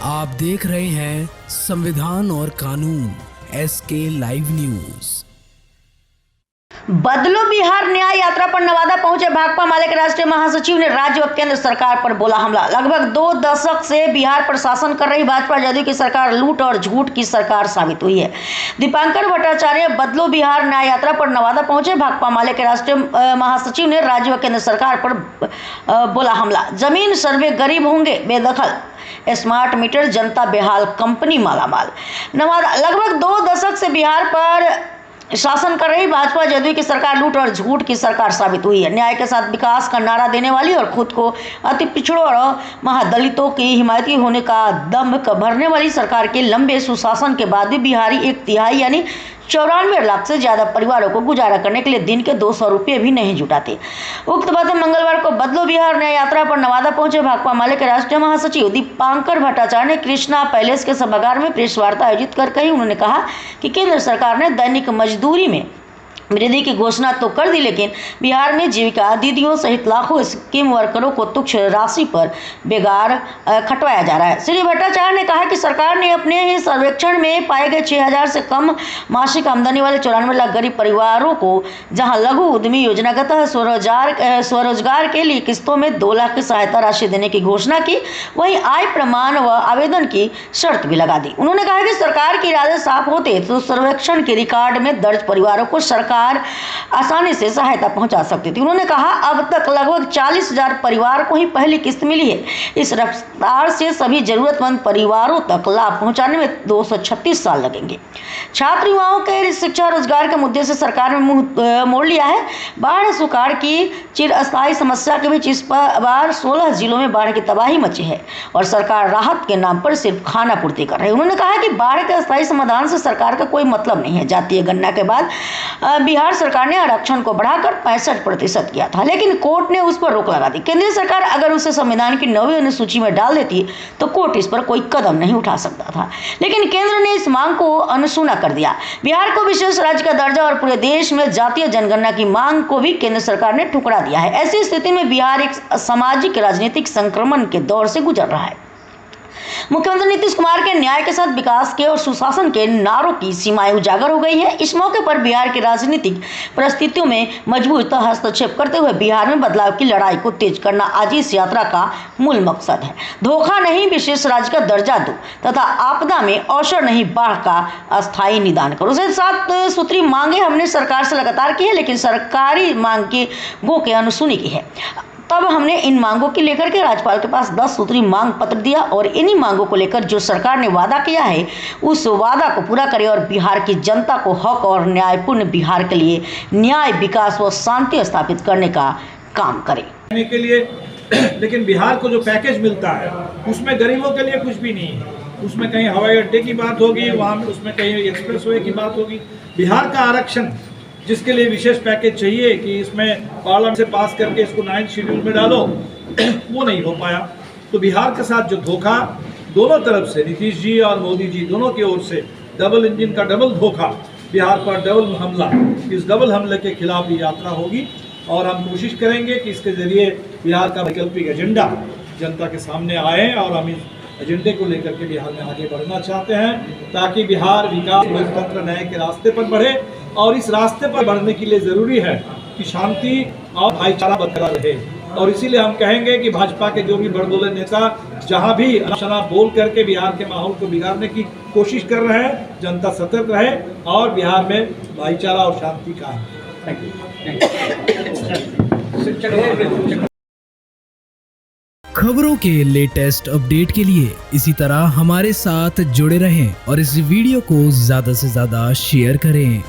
आप देख रहे हैं संविधान और कानून SK लाइव न्यूज। बदलो बिहार न्याय यात्रा पर नवादा पहुंचे भाकपा माले के राष्ट्रीय महासचिव ने राज्य व केंद्र सरकार पर बोला हमला। लगभग 2 दशक से बिहार पर शासन कर रही भाजपा जदयू की सरकार लूट और झूठ की सरकार साबित हुई है। दीपांकर भट्टाचार्य बदलो बिहार न्याय यात्रा पर नवादा पहुंचे भाकपा माले के राष्ट्रीय महासचिव ने राज्य व केंद्र सरकार पर बोला हमला। जमीन सर्वे गरीब होंगे बेदखल, स्मार्ट मीटर जनता बेहाल, कंपनी मालामाल। नवादा लगभग 2 दशक से बिहार पर शासन कर रही भाजपा जदयू की सरकार लूट और झूठ की सरकार साबित हुई है। न्याय के साथ विकास का नारा देने वाली और खुद को अति पिछड़ों और महादलितों की हिमायती होने का दम्भ भरने वाली सरकार के लंबे सुशासन के बाद भी बिहारी 1/3 यानी 94 लाख से ज्यादा परिवारों को गुजारा करने के लिए दिन के 200 रुपये भी नहीं जुटाते। उक्त बात मंगलवार को बदलो बिहार न्याय यात्रा पर नवादा पहुंचे भाकपा माले के राष्ट्रीय महासचिव दीपांकर भट्टाचार्य ने कृष्णा पैलेस के सभागार में प्रेस वार्ता आयोजित कर कही। उन्होंने कहा कि केंद्र सरकार ने दैनिक मजदूरी में वृद्धि की घोषणा तो कर दी, लेकिन बिहार में जीविका दीदियों सहित लाखों स्कीम वर्करों को तुच्छ राशि पर बेगार खटवाया जा रहा है। श्री भट्टाचार्य ने कहा कि सरकार ने अपने ही सर्वेक्षण में पाए गए 6000 से कम मासिक आमदनी वाले 94 लाख गरीब परिवारों को जहां लघु उद्यमी योजना के तहत स्वरोजगार के लिए किस्तों में 2 लाख की सहायता राशि देने की घोषणा की, वहीं आय प्रमाण व आवेदन की शर्त भी लगा दी। उन्होंने कहा कि सरकार के इरादे साफ होते तो सर्वेक्षण के रिकॉर्ड में दर्ज परिवारों को सरकार आसानी से सहायता पहुंचा सकती थी। उन्होंने कहा अब तक लगभग 40,000 परिवार को ही पहली किस्त मिली है। इस रफ्तार से सभी जरूरतमंद परिवारों तक लाभ पहुंचाने में 236 साल लगेंगे। छात्र युवाओं के शिक्षा रोजगार के मुद्दे से सरकार ने मुंह मोड़ लिया है। बाढ़ सुखाड़ की चिरस्थायी समस्या के बीच इस बार 16 जिलों में बाढ़ की तबाही मची है और सरकार राहत के नाम पर सिर्फ खाना पूर्ति कर रही है। उन्होंने कहा कि बाढ़ के अस्थायी समाधान से सरकार का कोई मतलब नहीं है। जातीय गणना के बाद बिहार सरकार ने आरक्षण को बढ़ाकर 65% किया था, लेकिन कोर्ट ने उस पर रोक लगा दी। केंद्रीय सरकार अगर उसे संविधान की 9वीं अनुसूची में डाल देती तो कोर्ट इस पर कोई कदम नहीं उठा सकता था, लेकिन केंद्र ने इस मांग को अनसुना कर दिया। बिहार को विशेष राज्य का दर्जा और पूरे देश में जातीय जनगणना की मांग को भी केंद्र सरकार ने ठुकरा दिया है। ऐसी स्थिति में बिहार एक सामाजिक राजनीतिक संक्रमण के दौर से गुजर रहा है। मुख्यमंत्री नीतीश कुमार के न्याय के साथ विकास के और सुशासन के नारों की सीमाएं उजागर हो गई है। इस मौके पर बिहार की राजनीतिक परिस्थितियों में मजबूत हस्तक्षेप करते हुए बिहार में बदलाव की लड़ाई को तेज करना आज इस यात्रा का मूल मकसद है। धोखा नहीं, विशेष राज्य का दर्जा दो तथा आपदा में अवसर नहीं, बाढ़ का अस्थायी निदान करो। उसके 7 सूत्री मांगे हमने सरकार से लगातार की है, लेकिन सरकारी मांग की गो के अनसुनी की है। तब हमने इन मांगों की लेकर के राज्यपाल के पास 10 सूत्री मांग पत्र दिया और इन्हीं मांगों को लेकर जो सरकार ने वादा किया है उस वादा को पूरा करे और बिहार की जनता को हक और न्यायपूर्ण बिहार के लिए न्याय, विकास व शांति स्थापित करने का काम करे के लिए। लेकिन बिहार को जो पैकेज मिलता है उसमें गरीबों के लिए कुछ भी नहीं है। उसमें कहीं हवाई अड्डे की बात होगी, वहाँ उसमें कहीं एक्सप्रेसवे की बात होगी। बिहार का आरक्षण जिसके लिए विशेष पैकेज चाहिए कि इसमें पार्लियामेंट से पास करके इसको 9th शेड्यूल में डालो, वो नहीं हो पाया। तो बिहार के साथ जो धोखा दोनों तरफ से, नीतीश जी और मोदी जी दोनों की ओर से डबल इंजन का डबल धोखा, बिहार पर डबल हमला, इस डबल हमले के खिलाफ ये यात्रा होगी और हम कोशिश करेंगे कि इसके जरिए बिहार का वैकल्पिक एजेंडा जनता के सामने आए और हम इस एजेंडे को लेकर के बिहार में आगे बढ़ना चाहते हैं ताकि बिहार विकास लोकतंत्र न्याय के रास्ते पर बढ़े। और इस रास्ते पर बढ़ने के लिए ज़रूरी है कि शांति और भाईचारा बरकरार रहे। और इसीलिए हम कहेंगे कि भाजपा के जो भी बड़बोले नेता जहां भी अनाप बोल करके बिहार के माहौल को बिगाड़ने की कोशिश कर रहे हैं, जनता सतर्क रहे और बिहार में भाईचारा और शांति कायम। खबरों के लेटेस्ट अपडेट के लिए इसी तरह हमारे साथ जुड़े रहें और इस वीडियो को ज्यादा से ज्यादा शेयर करें।